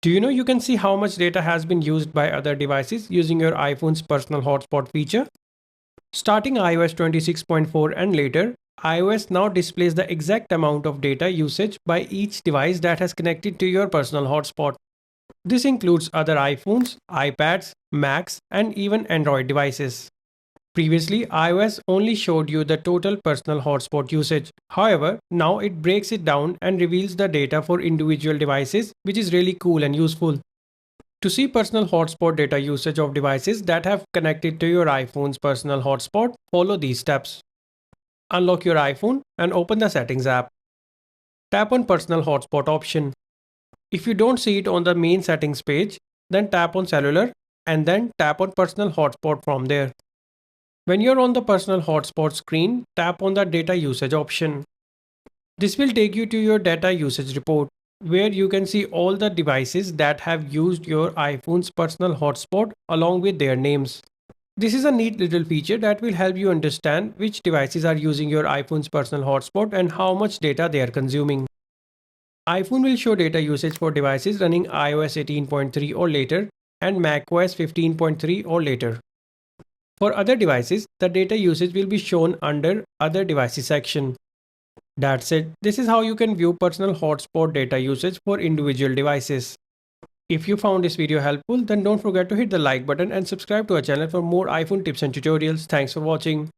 Do you know you can see how much data has been used by other devices using your iPhone's personal hotspot feature? Starting iOS 26.4 and later, iOS now displays the exact amount of data usage by each device that has connected to your personal hotspot. This includes other iPhones, iPads, Macs, and even Android devices. Previously, iOS only showed you the total personal hotspot usage. However, now it breaks it down and reveals the data for individual devices, which is really cool and useful. To see personal hotspot data usage of devices that have connected to your iPhone's personal hotspot, follow these steps. Unlock your iPhone and open the Settings app. Tap on Personal Hotspot option. If you don't see it on the main settings page, then tap on Cellular and then tap on Personal Hotspot from there. When you're on the Personal Hotspot screen, tap on the Data Usage option. This will take you to your data usage report, where you can see all the devices that have used your iPhone's personal hotspot along with their names. This is a neat little feature that will help you understand which devices are using your iPhone's personal hotspot and how much data they are consuming. iPhone will show data usage for devices running iOS 18.3 or later and macOS 15.3 or later. For other devices, the data usage will be shown under Other Devices section. That's it. This is how you can view personal hotspot data usage for individual devices. If you found this video helpful, then don't forget to hit the like button and subscribe to our channel for more iPhone tips and tutorials. Thanks for watching.